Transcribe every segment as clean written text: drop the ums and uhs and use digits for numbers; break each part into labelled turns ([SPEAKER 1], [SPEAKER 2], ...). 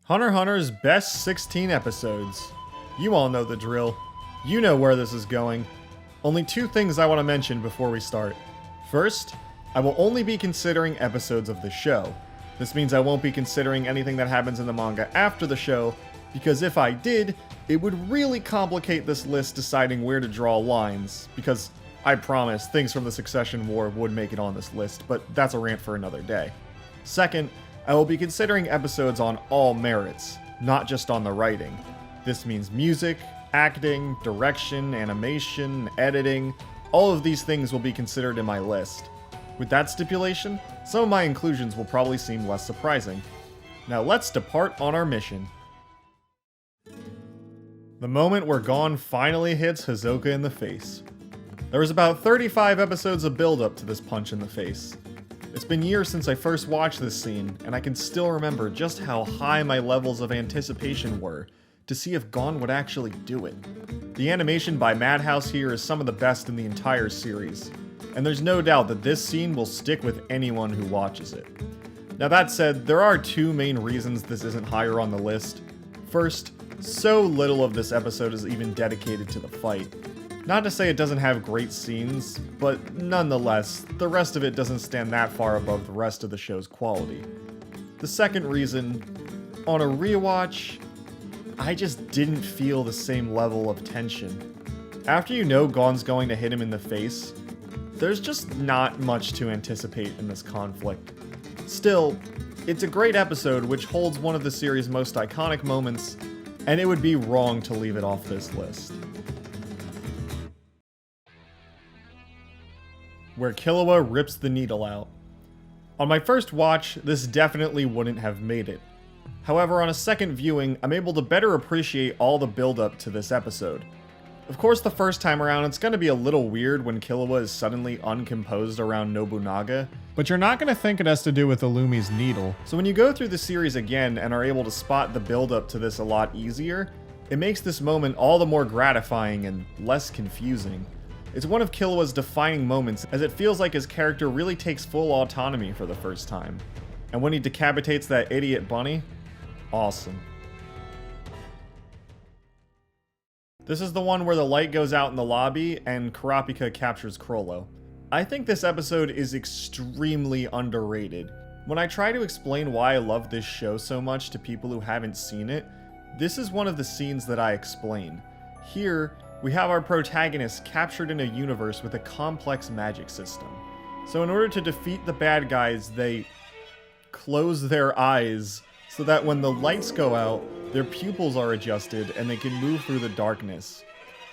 [SPEAKER 1] Hunter x Hunter's best 16 episodes. You all know the drill. You know where this is going. Only two things I want to mention before we start. First, I will only be considering episodes of the show. This means I won't be considering anything that happens in the manga after the show, because if I did, it would really complicate this list deciding where to draw lines, because I promise things from the Succession War would make it on this list, but that's a rant for another day. Second, I will be considering episodes on all merits, not just on the writing. This means music, acting, direction, animation, editing. All of these things will be considered in my list. With that stipulation, some of my inclusions will probably seem less surprising. Now let's depart on our mission. The moment where Gon finally hits Hisoka in the face. There was about 35 episodes of build-up to this punch in the face. It's been years since I first watched this scene, and I can still remember just how high my levels of anticipation were to see if Gon would actually do it. The animation by Madhouse here is some of the best in the entire series, and there's no doubt that this scene will stick with anyone who watches it. Now that said, there are two main reasons this isn't higher on the list. First, so little of this episode is even dedicated to the fight. Not to say it doesn't have great scenes, but nonetheless, the rest of it doesn't stand that far above the rest of the show's quality. The second reason, on a rewatch, I just didn't feel the same level of tension. After you know Gon's going to hit him in the face, there's just not much to anticipate in this conflict. Still, it's a great episode which holds one of the series' most iconic moments, and it would be wrong to leave it off this list. Where Killua rips the needle out. On my first watch, this definitely wouldn't have made it. However, on a second viewing, I'm able to better appreciate all the build-up to this episode. Of course, the first time around, it's going to be a little weird when Killua is suddenly uncomposed around Nobunaga, but you're not going to think it has to do with Illumi's needle. So when you go through the series again and are able to spot the build-up to this a lot easier, it makes this moment all the more gratifying and less confusing. It's one of Killua's defining moments, as it feels like his character really takes full autonomy for the first time. And when he decapitates that idiot bunny, awesome. This is the one where the light goes out in the lobby and Karapika captures Crollo. I think this episode is extremely underrated. When I try to explain why I love this show so much to people who haven't seen it, this is one of the scenes that I explain. Here, we have our protagonist captured in a universe with a complex magic system. So in order to defeat the bad guys, they close their eyes so that when the lights go out, their pupils are adjusted and they can move through the darkness.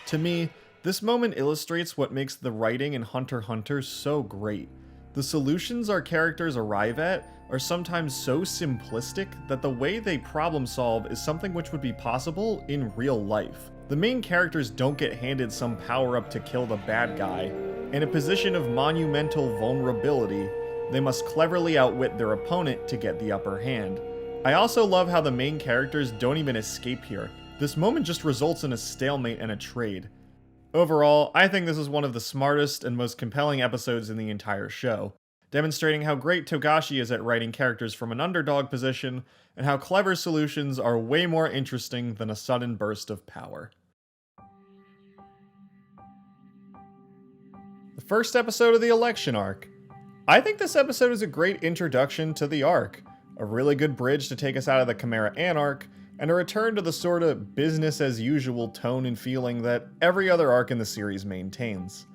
[SPEAKER 1] To me, this moment illustrates what makes the writing in Hunter x Hunter so great. The solutions our characters arrive at are sometimes so simplistic that the way they problem solve is something which would be possible in real life. The main characters don't get handed some power-up to kill the bad guy. In a position of monumental vulnerability, they must cleverly outwit their opponent to get the upper hand. I also love how the main characters don't even escape here. This moment just results in a stalemate and a trade. Overall, I think this is one of the smartest and most compelling episodes in the entire show, demonstrating how great Togashi is at writing characters from an underdog position, and how clever solutions are way more interesting than a sudden burst of power. The first episode of the election arc. I think this episode is a great introduction to the arc, a really good bridge to take us out of the Chimera Anarch, and a return to the sort of business-as-usual tone and feeling that every other arc in the series maintains.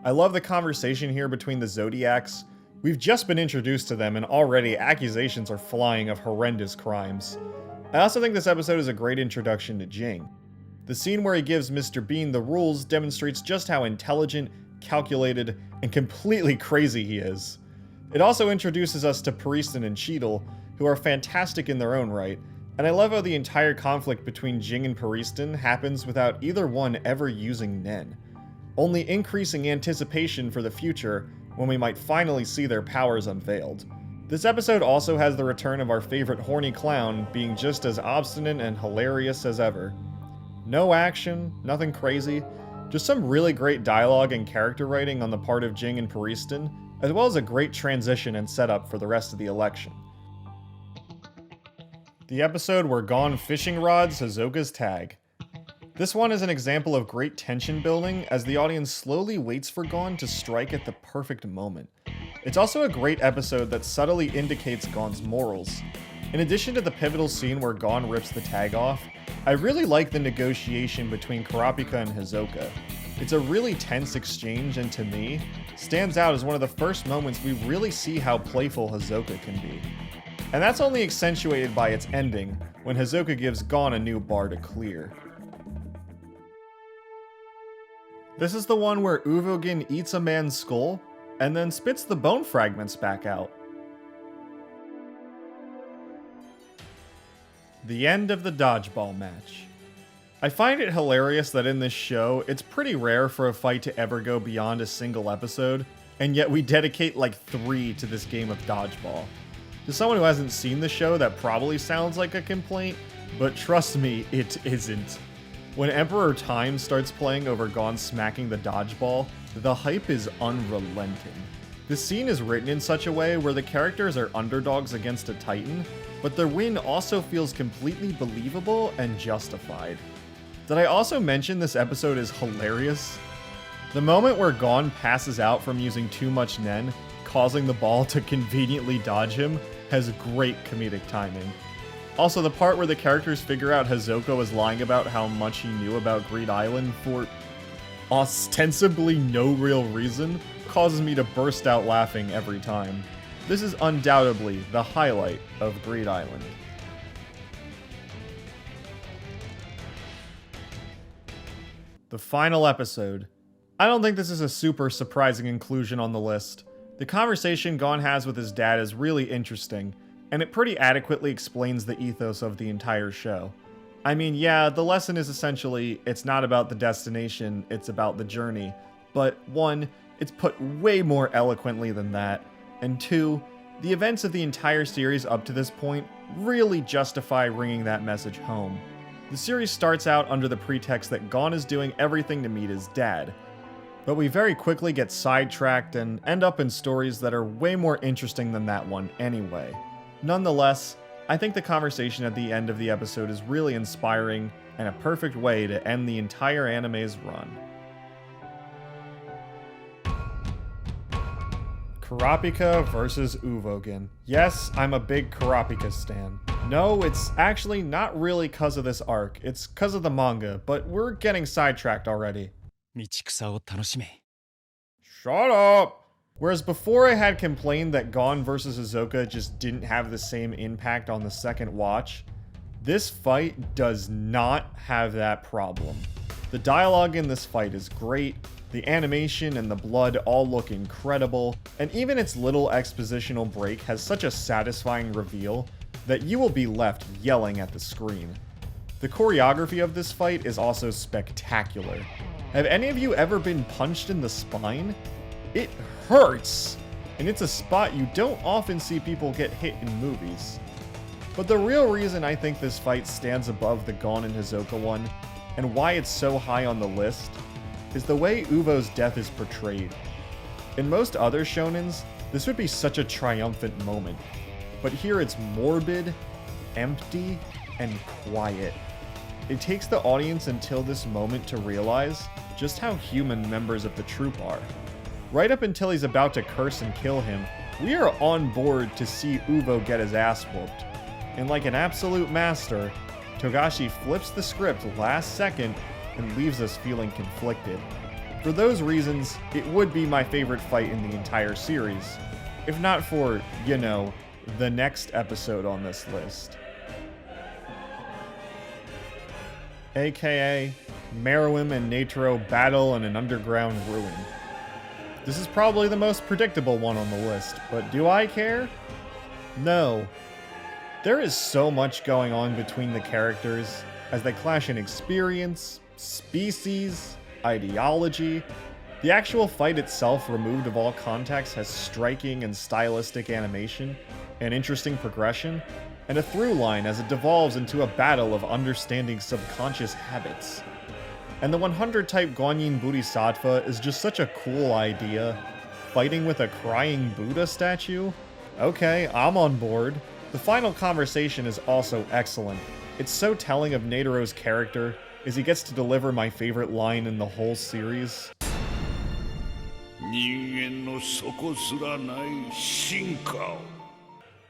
[SPEAKER 1] I love the conversation here between the Zodiacs. We've just been introduced to them and already accusations are flying of horrendous crimes. I also think this episode is a great introduction to Jing. The scene where he gives Mr. Bean the rules demonstrates just how intelligent, calculated, and completely crazy he is. It also introduces us to Paristan and Cheadle, who are fantastic in their own right, and I love how the entire conflict between Jing and Paristan happens without either one ever using Nen, only increasing anticipation for the future when we might finally see their powers unveiled. This episode also has the return of our favorite horny clown being just as obstinate and hilarious as ever. No action, nothing crazy, just some really great dialogue and character writing on the part of Jing and Paristan, as well as a great transition and setup for the rest of the election. The episode where Gon fishing rods Hisoka's tag. This one is an example of great tension building as the audience slowly waits for Gon to strike at the perfect moment. It's also a great episode that subtly indicates Gon's morals. In addition to the pivotal scene where Gon rips the tag off, I really like the negotiation between Karapika and Hisoka. It's a really tense exchange and to me, stands out as one of the first moments we really see how playful Hisoka can be. And that's only accentuated by its ending, when Hisoka gives Gon a new bar to clear. This is the one where UVogin eats a man's skull, and then spits the bone fragments back out. The end of the Dodgeball match. I find it hilarious that in this show, it's pretty rare for a fight to ever go beyond a single episode, and yet we dedicate like 3 to this game of Dodgeball. To someone who hasn't seen the show, that probably sounds like a complaint, but trust me, it isn't. When Emperor Time starts playing over Gon smacking the dodgeball, the hype is unrelenting. The scene is written in such a way where the characters are underdogs against a titan, but their win also feels completely believable and justified. Did I also mention this episode is hilarious? The moment where Gon passes out from using too much Nen, causing the ball to conveniently dodge him, has great comedic timing. Also, the part where the characters figure out Hisoka was lying about how much he knew about Greed Island for ostensibly no real reason causes me to burst out laughing every time. This is undoubtedly the highlight of Greed Island. The final episode. I don't think this is a super surprising inclusion on the list. The conversation Gon has with his dad is really interesting, and it pretty adequately explains the ethos of the entire show. I mean, yeah, the lesson is essentially, it's not about the destination, it's about the journey. But 1, it's put way more eloquently than that, and 2, the events of the entire series up to this point really justify bringing that message home. The series starts out under the pretext that Gon is doing everything to meet his dad, but we very quickly get sidetracked and end up in stories that are way more interesting than that one anyway. Nonetheless, I think the conversation at the end of the episode is really inspiring and a perfect way to end the entire anime's run. Karapika versus UVogin. Yes, I'm a big Karapika stan. No, it's actually not really cause of this arc, it's cause of the manga, but we're getting sidetracked already. Shut up! Whereas before I had complained that Gon vs Hisoka just didn't have the same impact on the second watch, this fight does not have that problem. The dialogue in this fight is great, the animation and the blood all look incredible, and even its little expositional break has such a satisfying reveal that you will be left yelling at the screen. The choreography of this fight is also spectacular. Have any of you ever been punched in the spine? It hurts! And it's a spot you don't often see people get hit in movies. But the real reason I think this fight stands above the Gon and Hisoka one, and why it's so high on the list, is the way Uvo's death is portrayed. In most other shonens, this would be such a triumphant moment, but here it's morbid, empty, and quiet. It takes the audience until this moment to realize just how human members of the troupe are. Right up until he's about to curse and kill him, we are on board to see Uvo get his ass whooped. And like an absolute master, Togashi flips the script last second and leaves us feeling conflicted. For those reasons, it would be my favorite fight in the entire series, if not for, you know, the next episode on this list. AKA, Marowim and Netero battle in an underground ruin. This is probably the most predictable one on the list, but do I care? No. There is so much going on between the characters as they clash in experience, species, ideology. The actual fight itself, removed of all context, has striking and stylistic animation, an interesting progression, and a through line as it devolves into a battle of understanding subconscious habits. And the 100 type Guanyin Bodhisattva is just such a cool idea. Fighting with a crying Buddha statue? Okay, I'm on board. The final conversation is also excellent. It's so telling of Netaro's character, as he gets to deliver my favorite line in the whole series.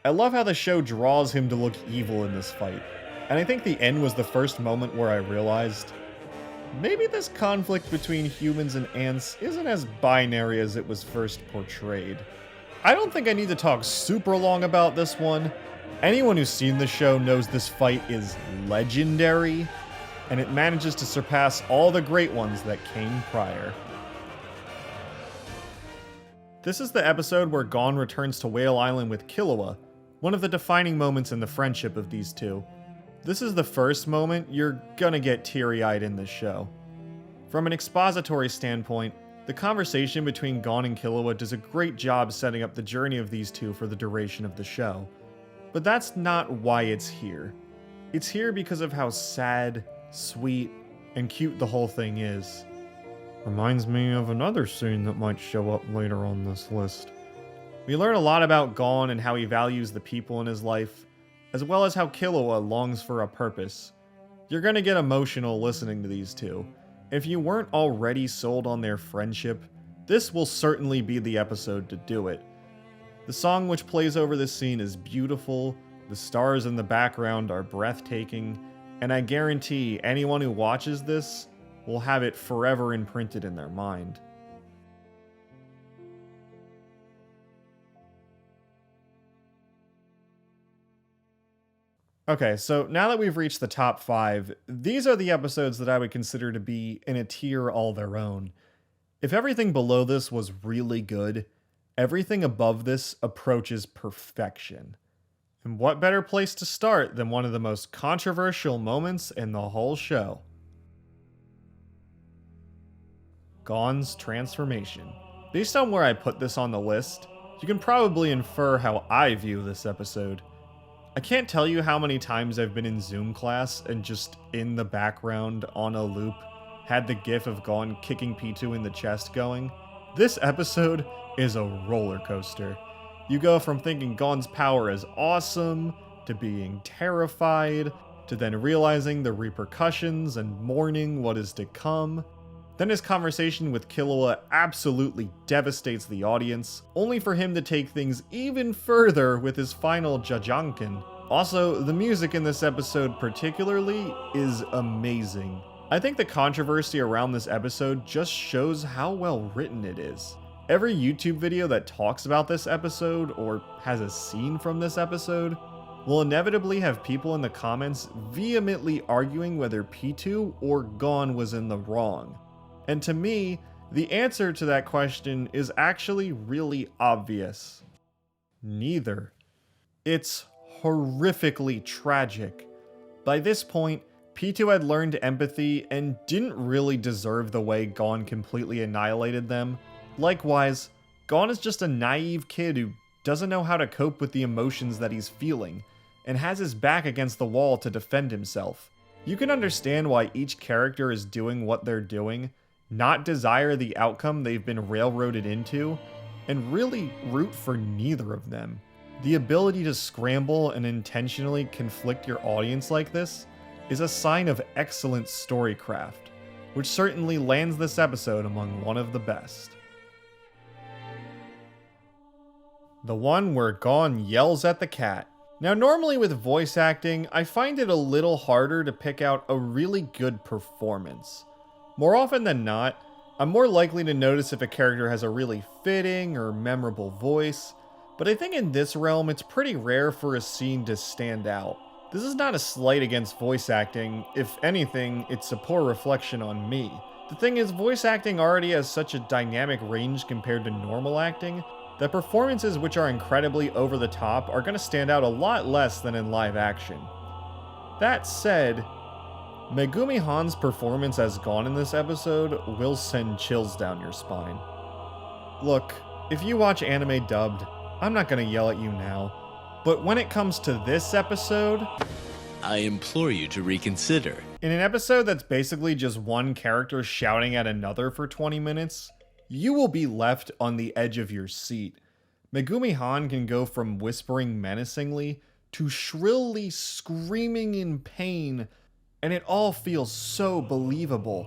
[SPEAKER 1] I love how the show draws him to look evil in this fight, and I think the end was the first moment where I realized, maybe this conflict between humans and ants isn't as binary as it was first portrayed. I don't think I need to talk super long about this one. Anyone who's seen the show knows this fight is legendary, and it manages to surpass all the great ones that came prior. This is the episode where Gon returns to Whale Island with Killua, one of the defining moments in the friendship of these two. This is the first moment you're gonna get teary-eyed in this show. From an expository standpoint, the conversation between Gon and Killua does a great job setting up the journey of these two for the duration of the show. But that's not why it's here. It's here because of how sad, sweet, and cute the whole thing is. Reminds me of another scene that might show up later on this list. We learn a lot about Gon and how he values the people in his life, as well as how Killua longs for a purpose. You're gonna get emotional listening to these two. If you weren't already sold on their friendship, this will certainly be the episode to do it. The song which plays over this scene is beautiful, the stars in the background are breathtaking, and I guarantee anyone who watches this will have it forever imprinted in their mind. Okay, so now that we've reached the top 5, these are the episodes that I would consider to be in a tier all their own. If everything below this was really good, everything above this approaches perfection. And what better place to start than one of the most controversial moments in the whole show? Gon's transformation. Based on where I put this on the list, you can probably infer how I view this episode. I can't tell you how many times I've been in Zoom class and just in the background on a loop had the gif of Gon kicking P2 in the chest going. This episode is a roller coaster. You go from thinking Gon's power is awesome, to being terrified, to then realizing the repercussions and mourning what is to come. Then his conversation with Killua absolutely devastates the audience, only for him to take things even further with his final Jajanken. Also, the music in this episode particularly is amazing. I think the controversy around this episode just shows how well written it is. Every YouTube video that talks about this episode, or has a scene from this episode, will inevitably have people in the comments vehemently arguing whether P2 or Gon was in the wrong. And to me, the answer to that question is actually really obvious. Neither. It's horrifically tragic. By this point, P2 had learned empathy and didn't really deserve the way Gon completely annihilated them. Likewise, Gon is just a naive kid who doesn't know how to cope with the emotions that he's feeling, and has his back against the wall to defend himself. You can understand why each character is doing what they're doing, not desire the outcome they've been railroaded into, and really root for neither of them. The ability to scramble and intentionally conflict your audience like this is a sign of excellent storycraft, which certainly lands this episode among one of the best. The one where Gon yells at the cat. Now normally with voice acting, I find it a little harder to pick out a really good performance. More often than not, I'm more likely to notice if a character has a really fitting or memorable voice, but I think in this realm it's pretty rare for a scene to stand out. This is not a slight against voice acting, if anything, it's a poor reflection on me. The thing is, voice acting already has such a dynamic range compared to normal acting, that performances which are incredibly over the top are going to stand out a lot less than in live action. That said, Megumi Han's performance as Gon in this episode will send chills down your spine. Look, if you watch anime dubbed, I'm not going to yell at you now, but when it comes to this episode,
[SPEAKER 2] I implore you to reconsider.
[SPEAKER 1] In an episode that's basically just one character shouting at another for 20 minutes, you will be left on the edge of your seat. Megumi Han can go from whispering menacingly to shrilly screaming in pain, and it all feels so believable.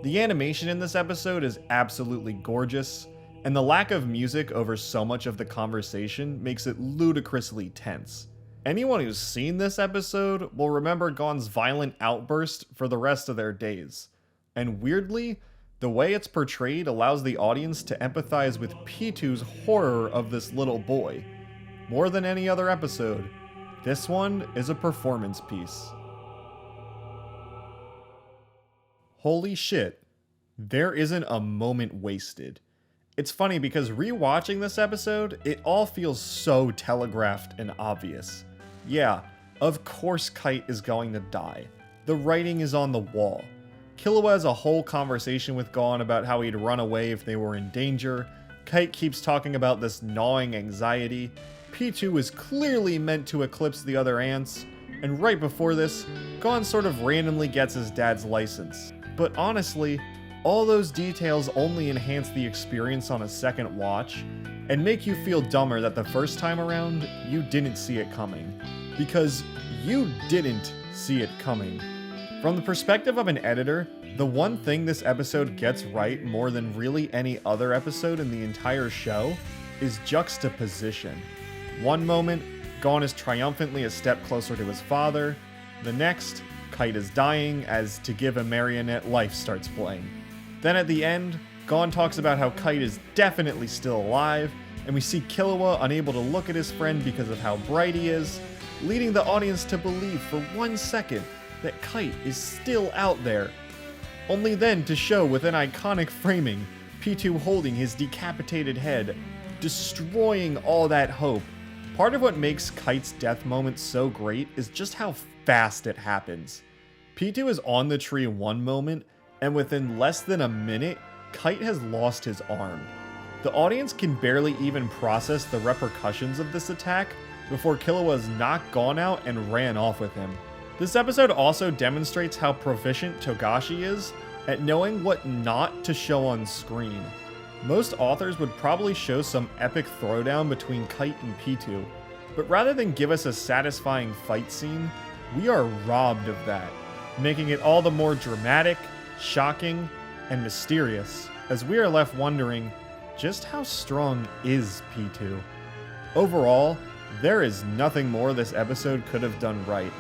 [SPEAKER 1] The animation in this episode is absolutely gorgeous, and the lack of music over so much of the conversation makes it ludicrously tense. Anyone who's seen this episode will remember Gon's violent outburst for the rest of their days. And weirdly, the way it's portrayed allows the audience to empathize with P2's horror of this little boy. More than any other episode, this one is a performance piece. Holy shit, there isn't a moment wasted. It's funny because rewatching this episode, it all feels so telegraphed and obvious. Yeah, of course Kite is going to die. The writing is on the wall. Killua has a whole conversation with Gon about how he'd run away if they were in danger. Kite keeps talking about this gnawing anxiety. P2 is clearly meant to eclipse the other ants. And right before this, Gon sort of randomly gets his dad's license. But honestly, all those details only enhance the experience on a second watch, and make you feel dumber that the first time around, you didn't see it coming. Because you didn't see it coming. From the perspective of an editor, the one thing this episode gets right more than really any other episode in the entire show is juxtaposition. One moment, Gon is triumphantly a step closer to his father. The next, Kite is dying as To Give a Marionette Life starts playing. Then at the end, Gon talks about how Kite is definitely still alive, and we see Killua unable to look at his friend because of how bright he is, leading the audience to believe for 1 second that Kite is still out there. Only then to show with an iconic framing, P2 holding his decapitated head, destroying all that hope. Part of what makes Kite's death moment so great is just how fast it happens. P2 is on the tree one moment, and within less than a minute, Kite has lost his arm. The audience can barely even process the repercussions of this attack before Killua's knocked Gon out and ran off with him. This episode also demonstrates how proficient Togashi is at knowing what not to show on screen. Most authors would probably show some epic throwdown between Kite and P2, but rather than give us a satisfying fight scene, we are robbed of that, making it all the more dramatic, shocking, and mysterious, as we are left wondering, just how strong is P2? Overall, there is nothing more this episode could have done right.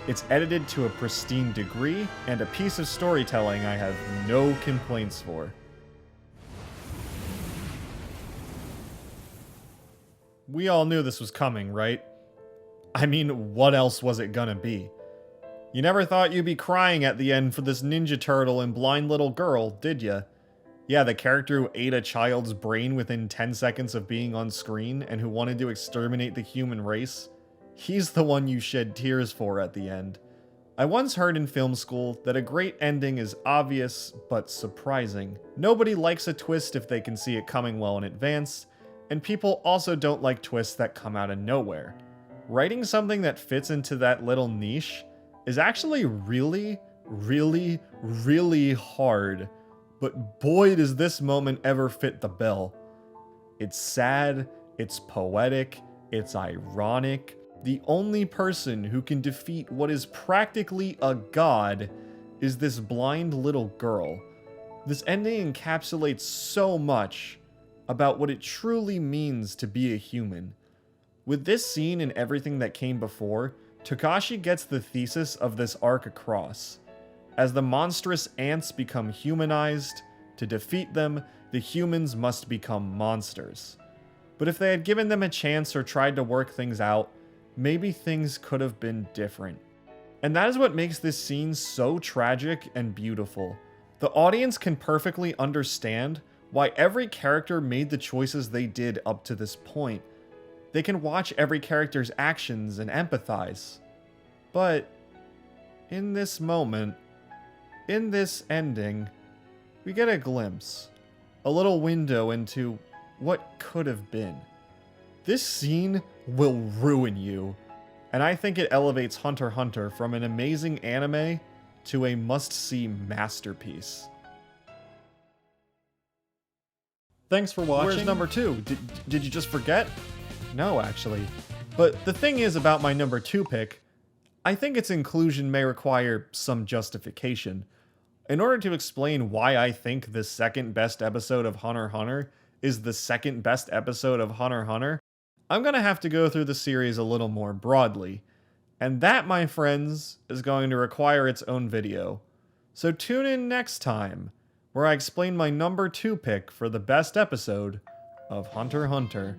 [SPEAKER 1] It's edited to a pristine degree, and a piece of storytelling I have no complaints for. We all knew this was coming, right? I mean, what else was it gonna be? You never thought you'd be crying at the end for this Ninja Turtle and blind little girl, did ya? Yeah, the character who ate a child's brain within 10 seconds of being on screen and who wanted to exterminate the human race. He's the one you shed tears for at the end. I once heard in film school that a great ending is obvious, but surprising. Nobody likes a twist if they can see it coming well in advance, and people also don't like twists that come out of nowhere. Writing something that fits into that little niche is actually really, really, really hard. But boy does this moment ever fit the bill. It's sad, it's poetic, it's ironic. The only person who can defeat what is practically a god is this blind little girl. This ending encapsulates so much about what it truly means to be a human. With this scene and everything that came before, Togashi gets the thesis of this arc across. As the monstrous ants become humanized, to defeat them, the humans must become monsters. But if they had given them a chance or tried to work things out, maybe things could have been different. And that is what makes this scene so tragic and beautiful. The audience can perfectly understand why every character made the choices they did up to this point. They can watch every character's actions and empathize. But in this moment, in this ending, we get a glimpse, a little window into what could have been. This scene will ruin you, and I think it elevates Hunter x Hunter from an amazing anime to a must-see masterpiece. Thanks for watching. Where's number 2? Did you just forget? No, actually. But the thing is about my number 2 pick, I think its inclusion may require some justification. In order to explain why I think the second best episode of Hunter x Hunter is the second best episode of Hunter x Hunter, I'm gonna have to go through the series a little more broadly. And that, my friends, is going to require its own video. So tune in next time, where I explain my number 2 pick for the best episode of Hunter x Hunter.